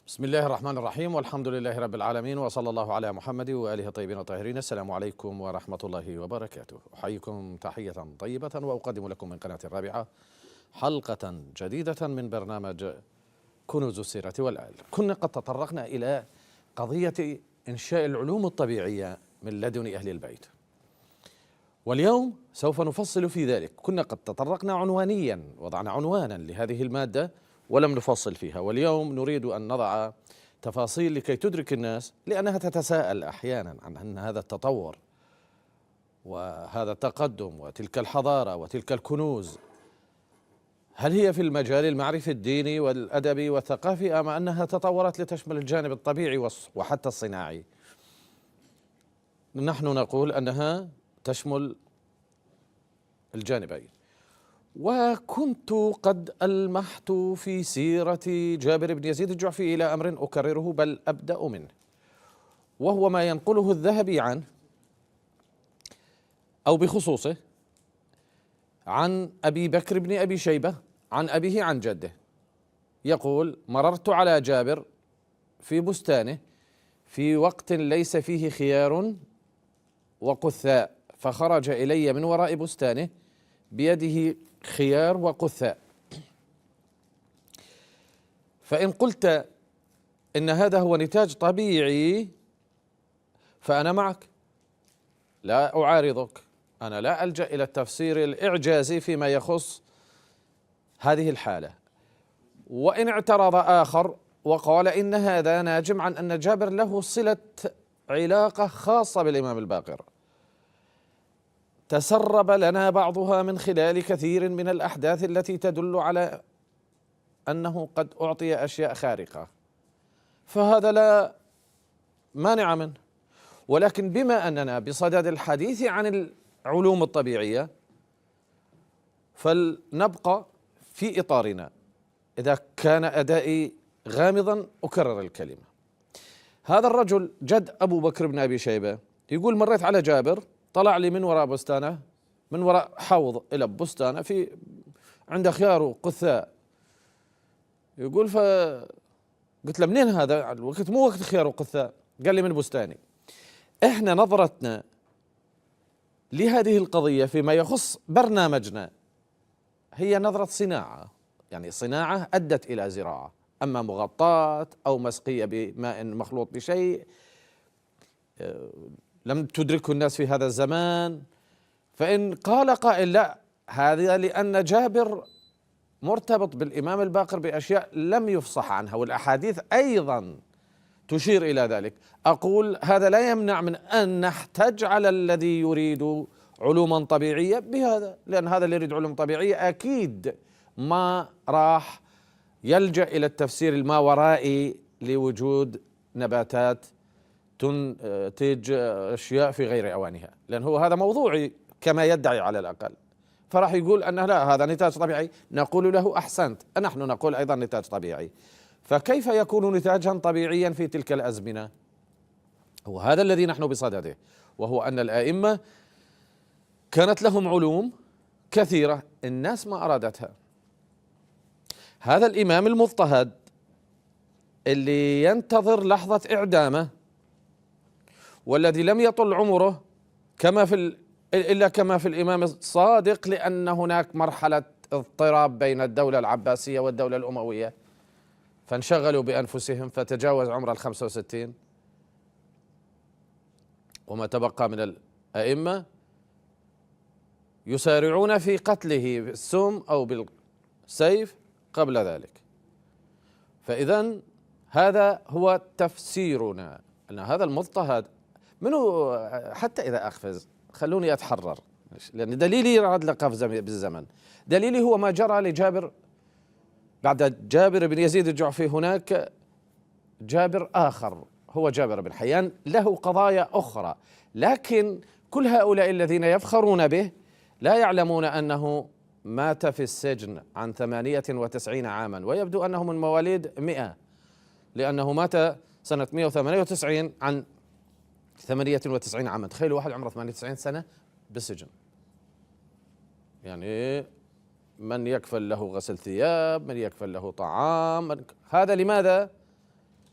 بسم الله الرحمن الرحيم، والحمد لله رب العالمين، وصلى الله على محمد وآله الطيبين الطاهرين. السلام عليكم ورحمة الله وبركاته. أحييكم تحية طيبة وأقدم لكم من قناة الرابعة حلقة جديدة من برنامج كنوز السيرة والآل. كنا قد تطرقنا إلى قضية إنشاء العلوم الطبيعية من لدن أهل البيت، واليوم سوف نفصل في ذلك. كنا قد تطرقنا عنوانيا، وضعنا عنوانا لهذه المادة ولم نفصل فيها، واليوم نريد أن نضع تفاصيل لكي تدرك الناس، لأنها تتساءل أحيانا عن أن هذا التطور وهذا التقدم وتلك الحضارة وتلك الكنوز هل هي في المجال المعرفي الديني والأدبي والثقافي، أم أنها تطورت لتشمل الجانب الطبيعي وحتى الصناعي؟ نحن نقول أنها تشمل الجانبين. وكنت قد ألمحت في سيرة جابر بن يزيد الجعفي إلى أمر أكرره بل أبدأ منه، وهو ما ينقله الذهبي عنه أو بخصوصه عن أبي بكر بن أبي شيبة عن أبيه عن جده. يقول: مررت على جابر في بستانه في وقت ليس فيه خيار وقثاء، فخرج إلي من وراء بستانه بيده خيار وقثاء، فإن قلت إن هذا هو نتاج طبيعي فأنا معك، لا أعارضك، أنا لا ألجأ إلى التفسير الإعجازي فيما يخص هذه الحالة. وإن اعترض آخر وقال إن هذا ناجم عن أن جابر له صلة علاقة خاصة بالإمام الباقر تسرب لنا بعضها من خلال كثير من الأحداث التي تدل على أنه قد أعطي أشياء خارقة، فهذا لا مانع منه. ولكن بما أننا بصدد الحديث عن العلوم الطبيعية فلنبقى في إطارنا. إذا كان أدائي غامضا أكرر الكلمة. هذا الرجل جد أبو بكر بن أبي شيبة يقول: مريت على جابر، طلع لي من وراء بستانه، من وراء حوض إلى بستانه في عنده خيار وقثاء. يقول قلت له: منين هذا الوقت؟ مو وقت خيار وقثاء. قال لي: من بستاني. احنا نظرتنا لهذه القضية فيما يخص برنامجنا هي نظرة صناعة، يعني صناعة أدت إلى زراعة، أما مغطاة أو مسقية بماء مخلوط بشيء لم تدركه الناس في هذا الزمان. فإن قال قائل: لا، هذا لأن جابر مرتبط بالإمام الباقر بأشياء لم يفصح عنها، والأحاديث أيضا تشير إلى ذلك، أقول هذا لا يمنع من أن نحتج على الذي يريد علوما طبيعية بهذا، لأن هذا اللي يريد علوم طبيعية أكيد ما راح يلجأ إلى التفسير الماورائي لوجود نباتات تنتج أشياء في غير أوانها، لأن هو هذا موضوعي كما يدعي على الأقل. فراح يقول أنه لا، هذا نتاج طبيعي، نقول له: أحسنت، نحن نقول أيضا نتاج طبيعي. فكيف يكون نتاجا طبيعيا في تلك الأزمنة؟ هو هذا الذي نحن بصدده، وهو أن الآئمة كانت لهم علوم كثيرة الناس ما أرادتها. هذا الإمام المضطهد اللي ينتظر لحظة إعدامه، والذي لم يطل عمره إلا كما في الإمام الصادق، لأن هناك مرحلة اضطراب بين الدولة العباسية والدولة الأموية، فانشغلوا بأنفسهم فتجاوز عمر 65، وما تبقى من الأئمة يسارعون في قتله بالسم أو بالسيف قبل ذلك. فإذا هذا هو تفسيرنا، أن هذا المضطهد منه. حتى إذا أقفز خلوني أتحرر، لأن دليلي راد لقفز بالزمن. دليلي هو ما جرى لجابر بعد جابر بن يزيد الجعفي. هناك جابر آخر هو جابر بن حيان، له قضايا أخرى، لكن كل هؤلاء الذين يفخرون به لا يعلمون أنه مات في السجن عن 98 عاما، ويبدو أنه من مواليد 100، لأنه مات سنة 198 عن 98 عاما. تخيلوا واحد عمره 98 سنة بالسجن، يعني من يكفل له غسل ثياب، من يكفل له طعام، هذا لماذا؟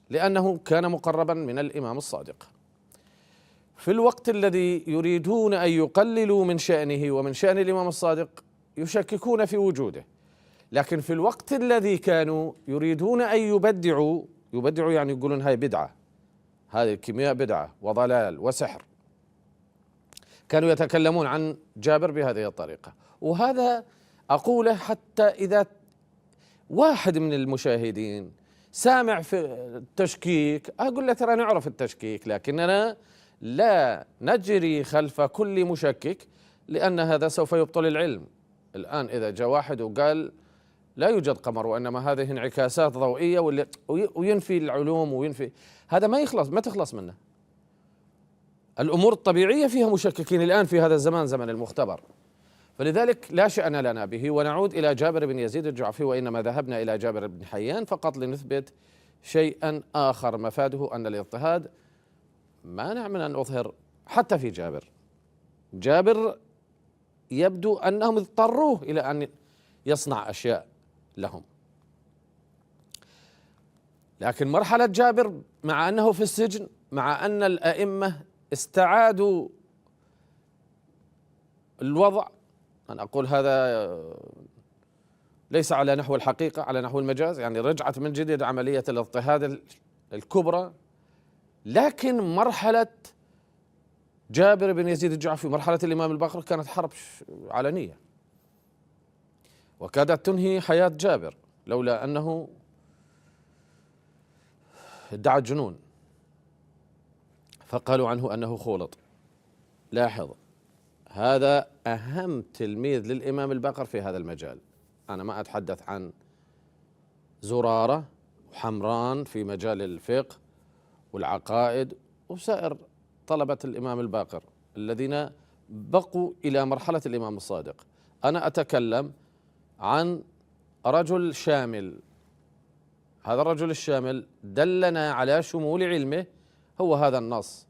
لأنه كان مقربا من الإمام الصادق. في الوقت الذي يريدون أن يقللوا من شأنه ومن شأن الإمام الصادق يشككون في وجوده، لكن في الوقت الذي كانوا يريدون أن يبدعوا يعني يقولون هاي بدعة، هذه الكيمياء بدعة وضلال وسحر، كانوا يتكلمون عن جابر بهذه الطريقة. وهذا أقوله حتى إذا واحد من المشاهدين سامع في التشكيك أقول له ترى نعرف التشكيك، لكننا لا نجري خلف كل مشكك، لأن هذا سوف يبطل العلم. الآن إذا جاء واحد وقال لا يوجد قمر وإنما هذه انعكاسات ضوئية وينفي العلوم وينفي، هذا ما تخلص منه. الأمور الطبيعية فيها مشككين الآن في هذا الزمان، زمن المختبر، فلذلك لا شأن لنا به. ونعود إلى جابر بن يزيد الجعفي، وإنما ذهبنا إلى جابر بن حيان فقط لنثبت شيئا آخر مفاده أن الاضطهاد مانع من أن أظهر حتى في جابر يبدو أنهم اضطروه إلى أن يصنع أشياء لهم. لكن مرحلة جابر مع أنه في السجن، مع أن الأئمة استعادوا الوضع، أنا أقول هذا ليس على نحو الحقيقة، على نحو المجاز، يعني رجعت من جديد عملية الاضطهاد الكبرى. لكن مرحلة جابر بن يزيد الجعفي، مرحلة الإمام الباقر، كانت حرب علنية وكادت تنهي حياة جابر لولا أنه ادعى الجنون، فقالوا عنه أنه خولط. لاحظ، هذا أهم تلميذ للإمام الباقر في هذا المجال. أنا ما أتحدث عن زرارة وحمران في مجال الفقه والعقائد وسائر طلبة الإمام الباقر الذين بقوا إلى مرحلة الإمام الصادق. أنا أتكلم عن رجل شامل. هذا الرجل الشامل دلنا على شمول علمه هو هذا النص،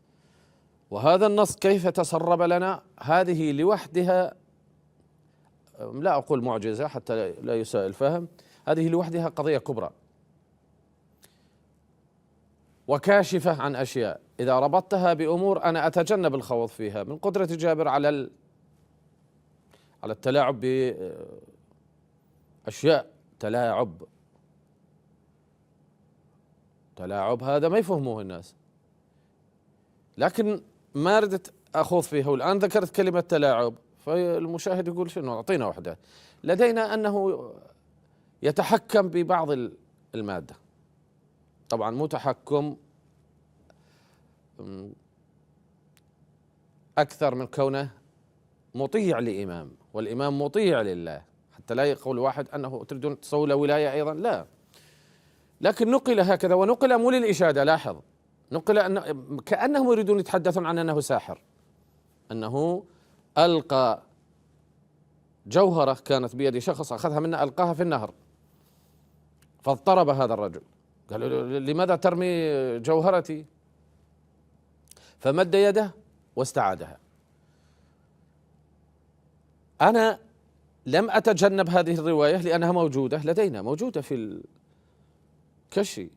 وهذا النص كيف تسرب لنا، هذه لوحدها، لا أقول معجزة حتى لا يساء الفهم، هذه لوحدها قضية كبرى وكاشفة عن أشياء إذا ربطتها بأمور أنا أتجنب الخوض فيها، من قدرة جابر على التلاعب بأشياء، تلاعب هذا ما يفهموه الناس، لكن ما ردت أخوض فيها. والآن ذكرت كلمة تلاعب، فالمشاهد يقول شنو، أعطينا وحدة. لدينا أنه يتحكم ببعض المادة، طبعا مو تحكم أكثر من كونه مطيع لإمام، والإمام مطيع لله، حتى لا يقول واحد أنه تريدون تسووا له ولاية أيضا، لا. لكن نقل هكذا، ونقل مو للإشادة، لاحظ، نقل أن كأنهم يريدون يتحدثون عن أنه ساحر، أنه ألقى جوهرة كانت بيد شخص أخذها منه ألقاها في النهر فاضطرب هذا الرجل، قال لماذا ترمي جوهرتي؟ فمد يده واستعادها. أنا لم أتجنب هذه الرواية لأنها موجودة لدينا، موجودة في الكشي.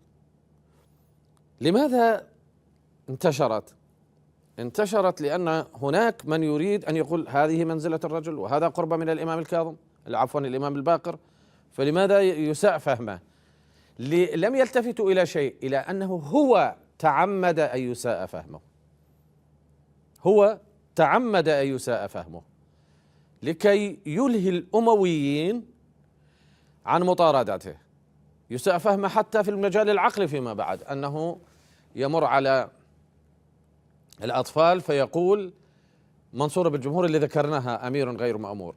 لماذا انتشرت لأن هناك من يريد أن يقول هذه منزلة الرجل وهذا قرب من الإمام الكاظم، عفوا الإمام الباقر، فلماذا يساء فهمه؟ لم يلتفتوا إلى شيء، إلى أنه هو تعمد أن يساء فهمه، هو تعمد أن يساء فهمه لكي يلهي الأمويين عن مطاردته، يساء فهمه حتى في المجال العقلي فيما بعد، أنه يمر على الأطفال فيقول منصور بالجمهور اللي ذكرناها أمير غير مأمور،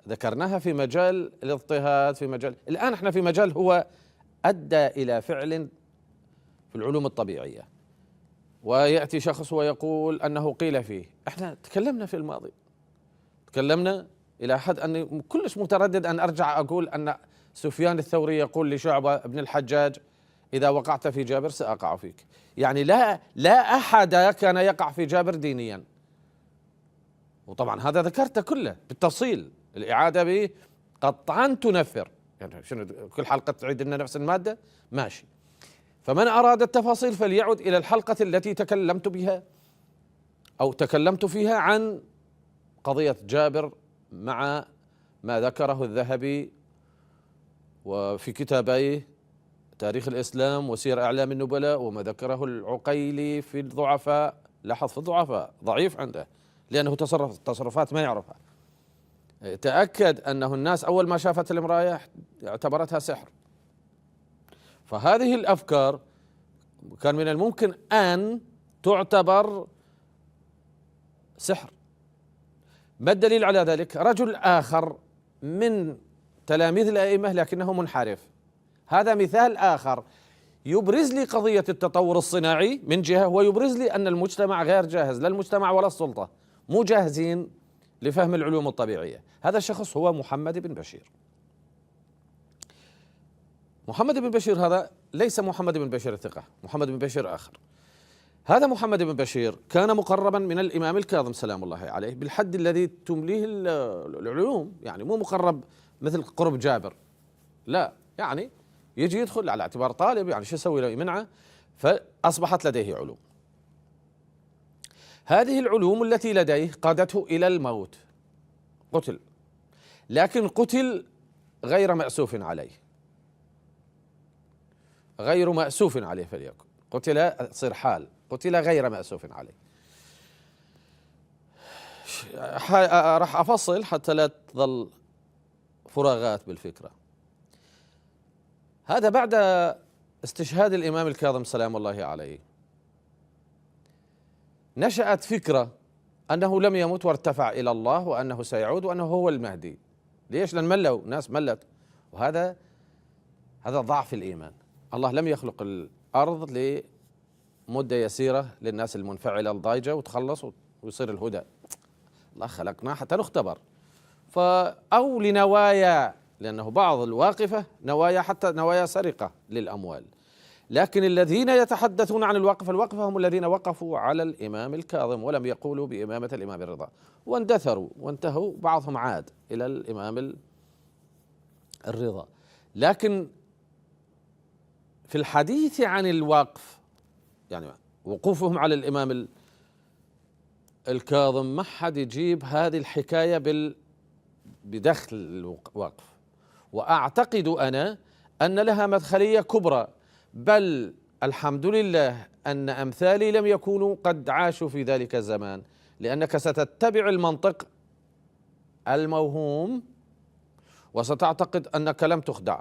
ذكرناها في مجال الاضطهاد، في مجال، الآن احنا في مجال هو أدى إلى فعل في العلوم الطبيعية، ويأتي شخص ويقول أنه قيل فيه. احنا تكلمنا في الماضي، تكلمنا إلى حد أني كلش متردد أن أرجع أقول أن سفيان الثوري يقول لشعبة بن الحجاج إذا وقعت في جابر سأقع فيك، يعني لا أحد كان يقع في جابر دينيا. وطبعا هذا ذكرته كله بالتفصيل، الإعادة به قطعا تنفر، يعني شنو كل حلقة تعيد لنا نفس المادة؟ ماشي. فمن أراد التفاصيل فليعد إلى الحلقة التي تكلمت بها أو تكلمت فيها عن قضية جابر مع ما ذكره الذهبي وفي كتابيه تاريخ الإسلام وسير أعلام النبلاء، وما ذكره العقيلي في الضعفاء. لاحظ في الضعفاء ضعيف عنده لأنه تصرفات ما يعرفها. تأكد أنه الناس أول ما شافت المراية اعتبرتها سحر. فهذه الأفكار كان من الممكن أن تعتبر سحر. ما الدليل على ذلك؟ رجل آخر من تلاميذ الأئمة لكنه منحرف. هذا مثال آخر يبرز لي قضية التطور الصناعي من جهة، ويبرز لي أن المجتمع غير جاهز، لا المجتمع ولا السلطة مو جاهزين لفهم العلوم الطبيعية. هذا الشخص هو محمد بن بشير. محمد بن بشير هذا ليس محمد بن بشير الثقة، محمد بن بشير آخر. هذا محمد بن بشير كان مقربا من الإمام الكاظم سلام الله عليه بالحد الذي تمليه العلوم، يعني مو مقرب مثل قرب جابر، لا، يعني يجي يدخل على اعتبار طالب، يعني شو يسوي له منعه، فأصبحت لديه علوم. هذه العلوم التي لديه قادته إلى الموت، قتل، لكن قتل غير مأسوف عليه، غير مأسوف عليه فليكن، قتل تصير حال، قتل غير مأسوف عليه. راح أفصل حتى لا تظل فراغات بالفكرة. هذا بعد استشهاد الإمام الكاظم سلام الله عليه نشأت فكرة أنه لم يمت وارتفع إلى الله وأنه سيعود وأنه هو المهدي. ليش؟ لأن ملوا ناس، ملت، وهذا ضعف الإيمان. الله لم يخلق الأرض لمدة يسيرة للناس المنفعلة الضايجة وتخلص ويصير الهدى. الله خلقنا حتى نختبر، أو لنوايا، لأنه بعض الواقفة نوايا حتى نوايا سرقة للأموال. لكن الذين يتحدثون عن الوقفة هم الذين وقفوا على الإمام الكاظم ولم يقولوا بإمامة الإمام الرضا، واندثروا وانتهوا، بعضهم عاد إلى الإمام الرضا. لكن في الحديث عن الوقف، يعني وقوفهم على الإمام الكاظم، ما حد يجيب هذه الحكاية بدخل الوقف. وأعتقد أنا أن لها مدخلية كبرى، بل الحمد لله أن أمثالي لم يكونوا قد عاشوا في ذلك الزمان، لأنك ستتبع المنطق الموهوم وستعتقد أنك لم تخدع،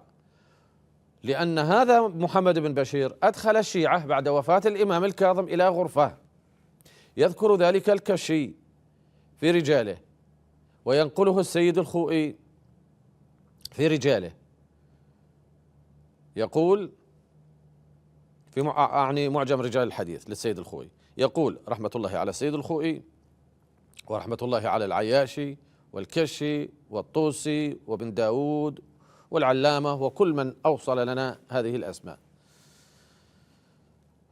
لأن هذا محمد بن بشير أدخل الشيعة بعد وفاة الإمام الكاظم إلى غرفة، يذكر ذلك الكشي في رجاله، وينقله السيد الخوئي في رجاله، يقول في معجم رجال الحديث للسيد الخوئي، يقول رحمة الله على السيد الخوئي ورحمة الله على العياشي والكشي والطوسي وابن داود والعلامة وكل من أوصل لنا هذه الأسماء.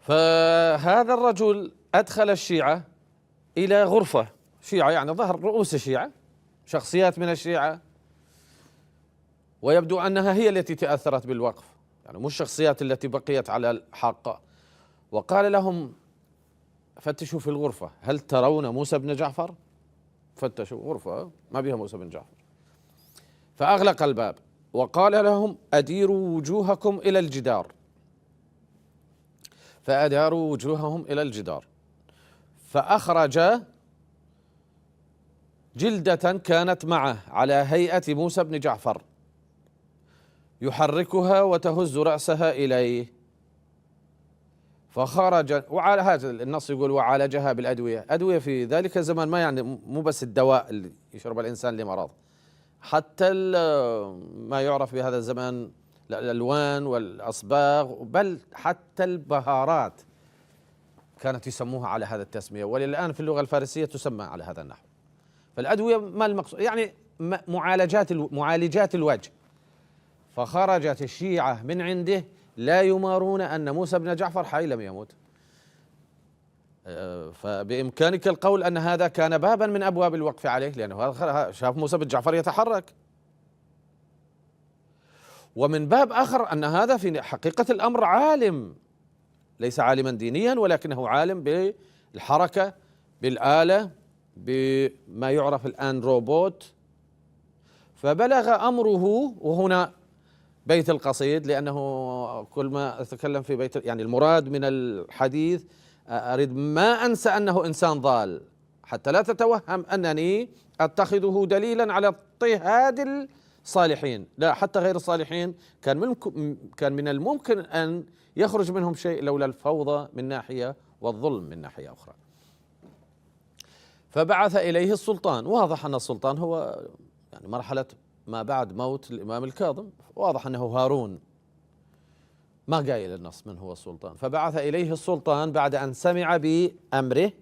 فهذا الرجل أدخل الشيعة إلى غرفة، شيعة يعني ظهر رؤوس الشيعة، شخصيات من الشيعة، ويبدو أنها هي التي تأثرت بالوقف، يعني مش الشخصيات التي بقيت على الحق. وقال لهم فتشوا في الغرفة هل ترون موسى بن جعفر؟ فتشوا غرفة ما بها موسى بن جعفر، فأغلق الباب وقال لهم أديروا وجوهكم إلى الجدار، فأداروا وجوههم إلى الجدار، فأخرج جلدة كانت معه على هيئة موسى بن جعفر يحركها وتهز رأسها إليه، فخرج. وعلى هذا النص يقول وعالجها بالأدوية. أدوية في ذلك الزمان ما يعني مو بس الدواء اللي يشرب الإنسان لمرض، حتى ما يعرف بهذا الزمان الألوان والأصباغ، بل حتى البهارات كانت يسموها على هذا التسمية، وللآن في اللغة الفارسية تسمى على هذا النحو. فالأدوية ما المقصود، يعني معالجات الوجه. فخرجت الشيعة من عنده لا يمارون أن موسى بن جعفر حي لم يمت. فبإمكانك القول أن هذا كان بابا من أبواب الوقف عليه، لأنه شاف موسى بن جعفر يتحرك. ومن باب آخر أن هذا في حقيقة الأمر عالم ليس عالما دينيا ولكنه عالم بالحركة، بالآلة، بما يعرف الآن روبوت. فبلغ أمره، وهنا بيت القصيد، لأنه كل ما أتكلم في بيت يعني المراد من الحديث أريد ما أنسى أنه إنسان ضال، حتى لا تتوهم أنني أتخذه دليلا على اضطهاد الصالحين، لا، حتى غير الصالحين كان من الممكن أن يخرج منهم شيء لولا الفوضى من ناحية والظلم من ناحية أخرى. فبعث إليه السلطان. واضح أن السلطان هو يعني مرحلة ما بعد موت الإمام الكاظم، واضح أنه هارون، ما قايل النص من هو السلطان. فبعث إليه السلطان بعد أن سمع بأمره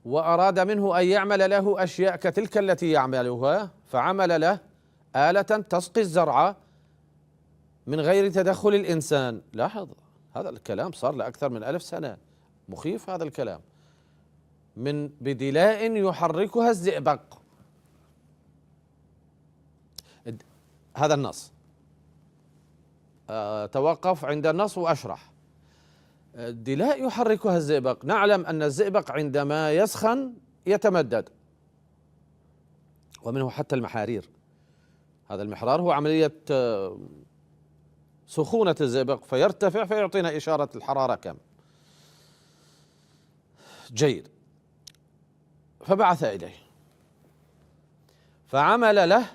وأراد منه أن يعمل له أشياء كتلك التي يعملها، فعمل له آلة تسقي الزرع من غير تدخل الإنسان. لاحظ هذا الكلام صار لأكثر من 1000 سنة، مخيف هذا الكلام. من بدلاء يحركها الزئبق، هذا النص. توقف عند النص وأشرح. دلاء يحركها الزئبق، نعلم أن الزئبق عندما يسخن يتمدد، ومنه حتى المحارير. هذا المحرار هو عملية سخونة الزئبق فيرتفع فيعطينا إشارة الحرارة كم. جيد. فبعث إليه فعمل له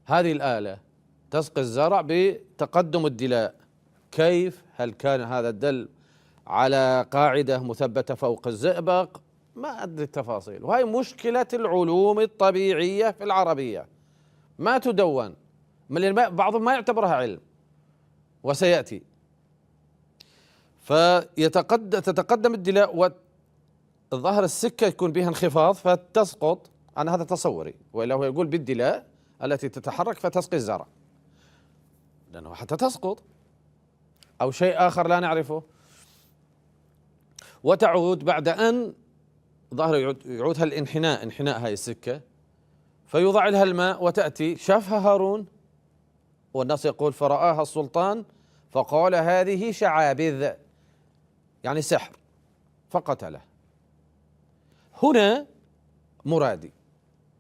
هذه الآلة تسقي الزرع بتقدم الدلاء. كيف؟ هل كان هذا الدل على قاعدة مثبتة فوق الزئبق؟ ما أدري التفاصيل، وهي مشكلة العلوم الطبيعية في العربية، ما تدون، بعضهم ما يعتبرها علم وسيأتي. فتتقدم الدلاء والظهر السكة يكون بها انخفاض فتسقط. أنا هذا تصوري، وإلا هو يقول بالدلاء التي تتحرك فتسقي الزرع، لأنه حتى تسقط أو شيء آخر لا نعرفه، وتعود بعد أن ظهر يعودها الانحناء، انحناء هاي السكة، فيوضع لها الماء وتأتي. شافها هارون، والناس يقول فرآها السلطان فقال هذه شعابذ، يعني سحر، فقتله. هنا مرادي،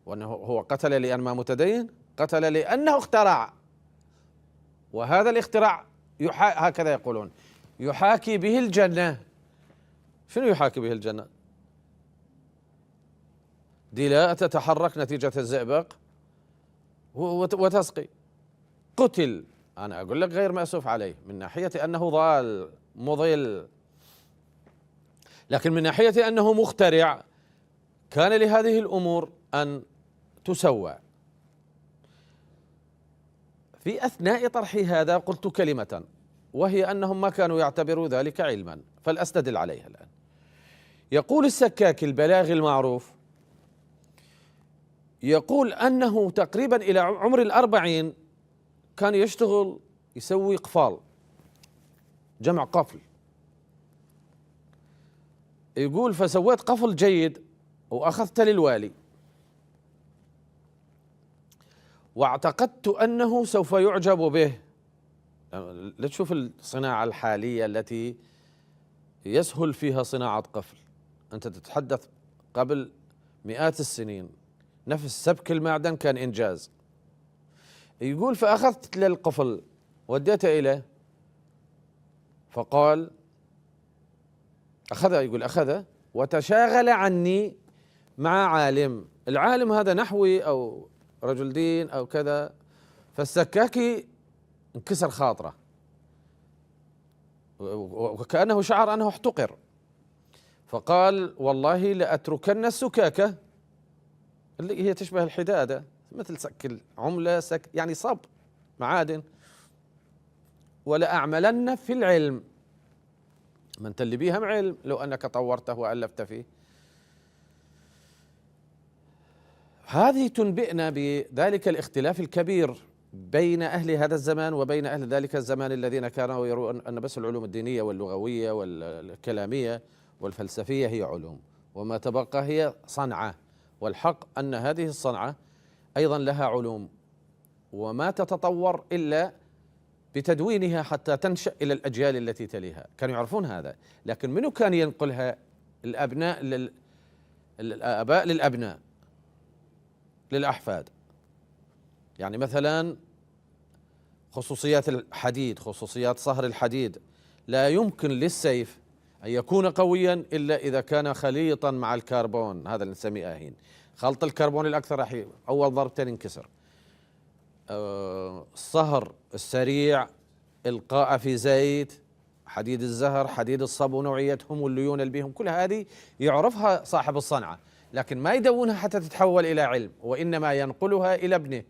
وأنه هو قتل لأنه ما متدين، قتل لأنه اخترع، وهذا الاختراع هكذا يقولون يحاكي به الجنة. شنو يحاكي به الجنة؟ دلاء تتحرك نتيجة الزئبق وتسقي. قتل، أنا أقول لك غير مأسوف عليه من ناحية أنه ضال مضل، لكن من ناحية أنه مخترع كان لهذه الأمور أن تسوى. في أثناء طرحي هذا قلت كلمة، وهي أنهم ما كانوا يعتبروا ذلك علما، فلأستدل عليها الآن. يقول السكاك البلاغي المعروف، يقول أنه تقريبا إلى عمر 40 كان يشتغل يسوي قفال، جمع قفل. يقول فسويت قفل جيد وأخذت للوالي، واعتقدت أنه سوف يعجب به. لا تشوف الصناعة الحالية التي يسهل فيها صناعة قفل، أنت تتحدث قبل مئات السنين نفس سبك المعدن كان إنجاز. يقول فأخذت للقفل وديته إليه، فقال أخذ وتشاغل عني مع عالم. العالم هذا نحوي أو رجل دين أو كذا، فالسكاكي انكسر خاطره وكأنه شعر أنه احتقر، فقال والله لأتركن السكاكة اللي هي تشبه الحدادة، مثل سك العملة، يعني صب معادن، ولأعملن في العلم. ما انت اللي بيهم علم لو أنك طورته وألفت فيه. هذه تنبئنا بذلك الاختلاف الكبير بين أهل هذا الزمان وبين أهل ذلك الزمان الذين كانوا يرون أن بس العلوم الدينية واللغوية والكلامية والفلسفية هي علوم، وما تبقى هي صنعة. والحق أن هذه الصنعة أيضا لها علوم، وما تتطور إلا بتدوينها حتى تنشأ إلى الأجيال التي تليها. كانوا يعرفون هذا، لكن منو كان ينقلها؟ الآباء للأبناء للأحفاد. يعني مثلا خصوصيات الحديد، خصوصيات صهر الحديد، لا يمكن للسيف أن يكون قويا إلا إذا كان خليطا مع الكربون، هذا اللي نسميه آهين. خلط الكربون الأكثر راح أول ضربتين ينكسر. الصهر السريع، إلقاء في زيت، حديد الزهر، حديد الصبو، نوعيتهم والليون اللي بهم، كل هذه يعرفها صاحب الصنعة، لكن ما يدونها حتى تتحول إلى علم، وإنما ينقلها إلى ابنه،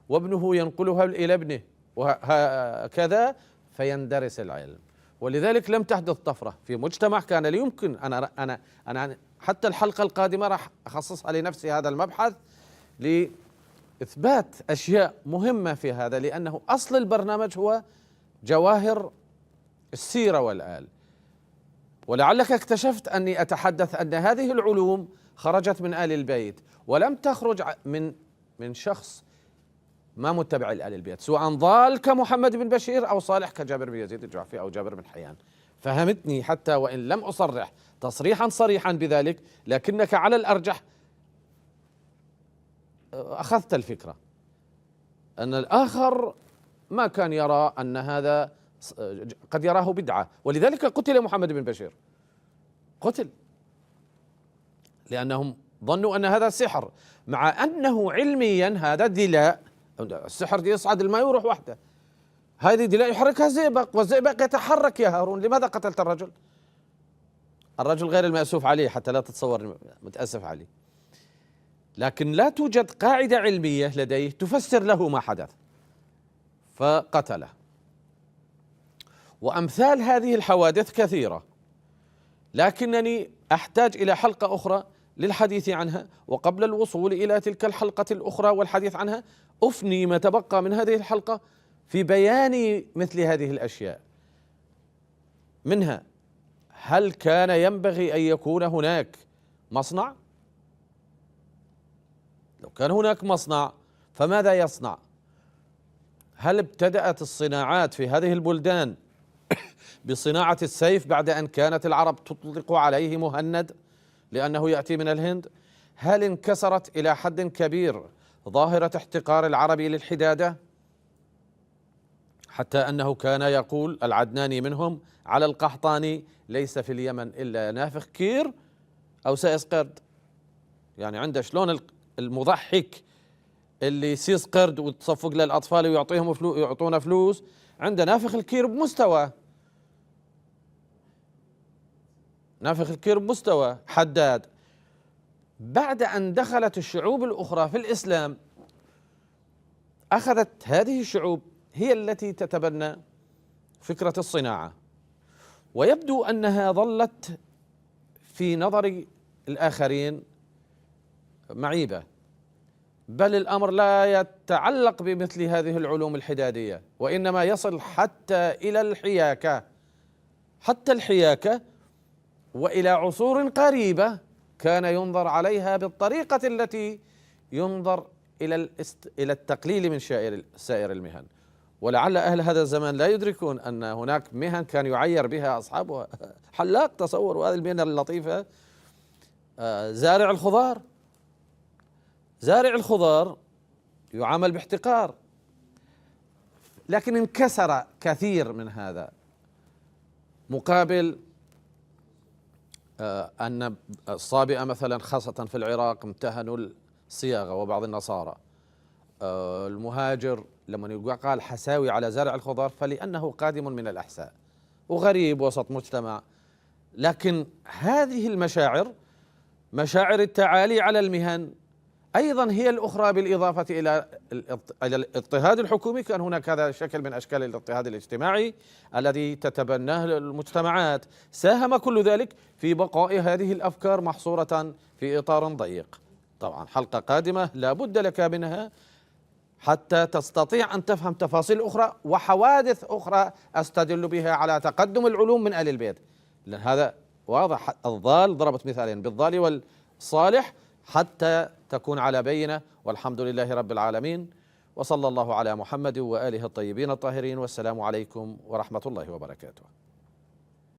وابنه ينقلها إلى ابنه، وهكذا فيندرس العلم. ولذلك لم تحدث طفرة في مجتمع كان لا يمكن. أنا حتى الحلقة القادمة راح أخصصها لنفسي هذا المبحث لإثبات أشياء مهمة في هذا، لأنه أصل البرنامج هو جواهر السيرة والآل. ولعلك اكتشفت أني أتحدث أن هذه العلوم خرجت من آل البيت، ولم تخرج من شخص ما متبع لآل البيت، سواء ضال كمحمد بن بشير أو صالح كجابر بن يزيد الجعفي أو جابر بن حيان. فهمتني حتى وإن لم أصرح تصريحا صريحا بذلك، لكنك على الأرجح أخذت الفكرة أن الآخر ما كان يرى أن هذا، قد يراه بدعة. ولذلك قتل محمد بن بشير، قتل لأنهم ظنوا أن هذا سحر، مع أنه علميا هذا دلاء. السحر دي يصعد الماء ويروح وحده، هذه دلاء يحركها الزئبق، والزئبق يتحرك. يا هارون لماذا قتلت الرجل؟ الرجل غير المأسوف عليه، حتى لا تتصور متأسف عليه، لكن لا توجد قاعدة علمية لديه تفسر له ما حدث فقتله. وأمثال هذه الحوادث كثيرة، لكنني أحتاج إلى حلقة أخرى للحديث عنها، وقبل الوصول إلى تلك الحلقة الأخرى والحديث عنها أفني ما تبقى من هذه الحلقة في بيان مثل هذه الأشياء. منها: هل كان ينبغي أن يكون هناك مصنع؟ لو كان هناك مصنع فماذا يصنع؟ هل ابتدأت الصناعات في هذه البلدان بصناعة السيف بعد أن كانت العرب تطلق عليه مهند لأنه يأتي من الهند؟ هل انكسرت إلى حد كبير ظاهرة احتقار العربي للحدادة، حتى أنه كان يقول العدناني منهم على القحطاني: ليس في اليمن إلا نافخ كير أو سائس قرد. يعني عنده شلون المضحك اللي يسيس قرد وتصفق للأطفال ويعطيهم يعطونا فلوس، عنده نافخ الكير بمستوى، نافخ الكير بمستوى حداد. بعد أن دخلت الشعوب الأخرى في الإسلام، أخذت هذه الشعوب هي التي تتبنى فكرة الصناعة، ويبدو أنها ظلت في نظر الآخرين معيبة، بل الأمر لا يتعلق بمثل هذه العلوم الحدادية، وإنما يصل حتى إلى الحياكة، حتى الحياكة، وإلى عصور قريبة كان ينظر عليها بالطريقة التي ينظر إلى التقليل من سائر المهن. ولعل أهل هذا الزمان لا يدركون أن هناك مهن كان يعير بها أصحابها. حلاق، تصور، وهذه المهنة اللطيفة. زارع الخضار، زارع الخضار يعامل باحتقار، لكن انكسر كثير من هذا، مقابل أن الصابئة مثلا خاصة في العراق امتهنوا الصياغة، وبعض النصارى. المهاجر لما قال حساوي على زرع الخضار فلأنه قادم من الأحساء وغريب وسط مجتمع. لكن هذه المشاعر، مشاعر التعالي على المهن، أيضا هي الأخرى، بالإضافة إلى الاضطهاد الحكومي. كان هناك هذا شكل من أشكال الاضطهاد الاجتماعي الذي تتبناه المجتمعات. ساهم كل ذلك في بقاء هذه الأفكار محصورة في إطار ضيق. طبعا حلقة قادمة لا بد لك منها حتى تستطيع أن تفهم تفاصيل أخرى وحوادث أخرى أستدل بها على تقدم العلوم من آل البيت، لأن هذا واضح. الضال ضربت مثالين بالضال والصالح حتى تكون على بينة، والحمد لله رب العالمين. وصلى الله على محمد وآله الطيبين الطاهرين، والسلام عليكم ورحمة الله وبركاته.